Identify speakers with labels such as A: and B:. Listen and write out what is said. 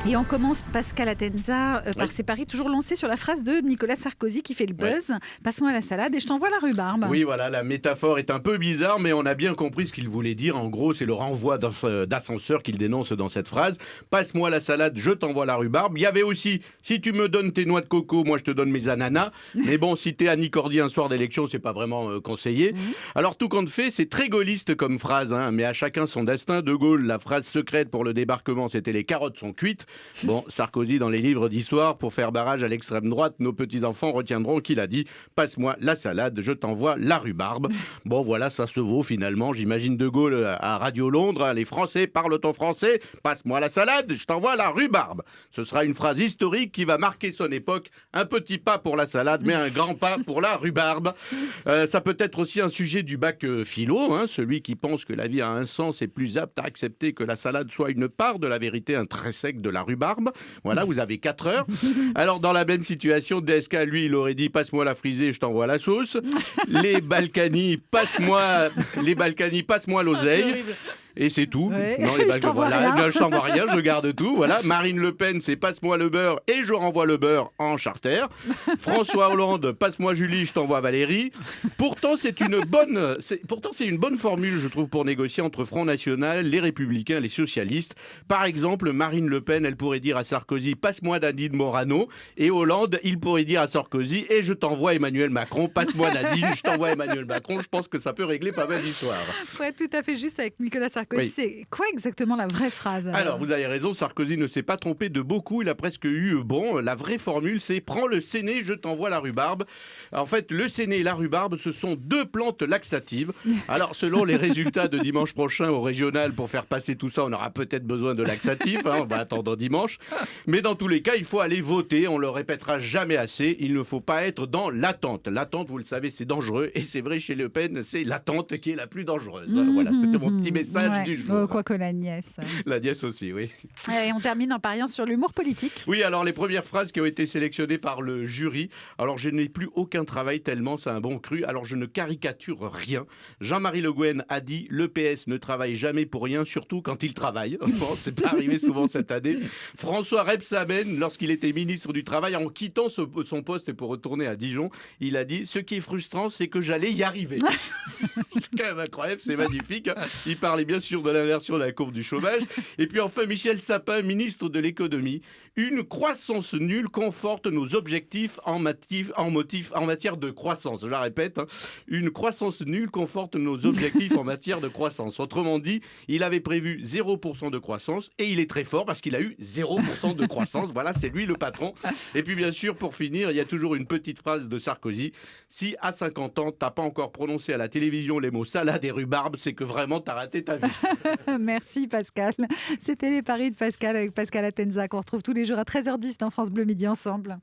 A: Et on commence, Pascal Atenza, par ces paris toujours lancés sur la phrase de Nicolas Sarkozy qui fait le buzz. Passe-moi la salade et je t'envoie la rhubarbe.
B: Oui, voilà, la métaphore est un peu bizarre, mais on a bien compris ce qu'il voulait dire. En gros, c'est le renvoi d'ascenseur qu'il dénonce dans cette phrase. Passe-moi la salade, je t'envoie la rhubarbe. Il y avait aussi, si tu me donnes tes noix de coco, moi je te donne mes ananas. Mais bon, si t'es Annie Cordy un soir d'élection, c'est pas vraiment conseillé. Alors tout compte fait, c'est très gaulliste comme phrase, mais à chacun son destin. De Gaulle, la phrase secrète pour le débarquement, c'était les carottes sont cuites. Bon, Sarkozy, dans les livres d'histoire, pour faire barrage à l'extrême droite, nos petits-enfants retiendront qu'il a dit « Passe-moi la salade, je t'envoie la rhubarbe ». Bon, voilà, ça se vaut finalement. J'imagine De Gaulle à Radio Londres. Les Français parlent en français. Passe-moi la salade, je t'envoie la rhubarbe. Ce sera une phrase historique qui va marquer son époque. Un petit pas pour la salade, mais un grand pas pour la rhubarbe. Ça peut être aussi un sujet du bac philo. Celui qui pense que la vie a un sens est plus apte à accepter que la salade soit une part de la vérité intrinsèque de la rhubarbe. Voilà, vous avez 4 heures. Alors, dans la même situation, DSK, lui, il aurait dit « Passe-moi la frisée, je t'envoie la sauce ». Les Balkany, passe-moi l'oseille. Et c'est tout.
A: Ouais.
B: Non,
A: Je t'envoie rien.
B: Je t'envoie rien, je garde tout. Voilà. Marine Le Pen, c'est passe-moi le beurre et je renvoie le beurre en charter. François Hollande, passe-moi Julie, je t'envoie Valérie. Pourtant, c'est une bonne formule, je trouve, pour négocier entre Front National, les Républicains et les socialistes. Par exemple, Marine Le Pen, elle pourrait dire à Sarkozy, passe-moi Nadine Morano. Et Hollande, il pourrait dire à Sarkozy, et je t'envoie Emmanuel Macron. Passe-moi Nadine, je t'envoie Emmanuel Macron. Je pense que ça peut régler pas mal d'histoires.
A: Pour être tout à fait juste avec Nicolas Sarkozy,
B: Oui.
A: c'est quoi exactement la vraie phrase
B: Alors, vous avez raison, Sarkozy ne s'est pas trompé de beaucoup, il a presque eu la vraie formule, c'est « prends le séné, je t'envoie la rhubarbe ». En fait, le séné et la rhubarbe, ce sont 2 plantes laxatives. Alors, selon les résultats de dimanche prochain au régional, pour faire passer tout ça, on aura peut-être besoin de laxatifs, on va attendre dimanche. Mais dans tous les cas, il faut aller voter, on le répétera jamais assez, il ne faut pas être dans l'attente. L'attente, vous le savez, c'est dangereux, et c'est vrai, chez Le Pen, c'est l'attente qui est la plus dangereuse. Voilà, c'était mon petit message du jour.
A: Quoique la nièce.
B: La nièce aussi, oui.
A: Et on termine en pariant sur l'humour politique.
B: Oui, alors les premières phrases qui ont été sélectionnées par le jury. Alors je n'ai plus aucun travail tellement c'est un bon cru. Alors je ne caricature rien. Jean-Marie Le Guen a dit « Le PS ne travaille jamais pour rien, surtout quand il travaille ». Bon, c'est pas arrivé souvent cette année. François Rebsamen, lorsqu'il était ministre du Travail, en quittant son poste pour retourner à Dijon, il a dit « Ce qui est frustrant, c'est que j'allais y arriver ». C'est quand même incroyable, c'est magnifique. Il parlait bien sûr de l'inversion de la courbe du chômage. Et puis enfin, Michel Sapin, ministre de l'économie. Une croissance nulle conforte nos objectifs en matière de croissance. Je la répète, une croissance nulle conforte nos objectifs en matière de croissance. Autrement dit, il avait prévu 0% de croissance et il est très fort parce qu'il a eu 0% de croissance. Voilà, c'est lui le patron. Et puis bien sûr, pour finir, il y a toujours une petite phrase de Sarkozy. Si à 50 ans, t'as pas encore prononcé à la télévision les mots salade et rhubarbe, c'est que vraiment t'as raté ta vie.
A: Merci Pascal. C'était les paris de Pascal avec Pascal Atenza qu'on retrouve tous les jours à 13h10 dans France Bleu Midi ensemble.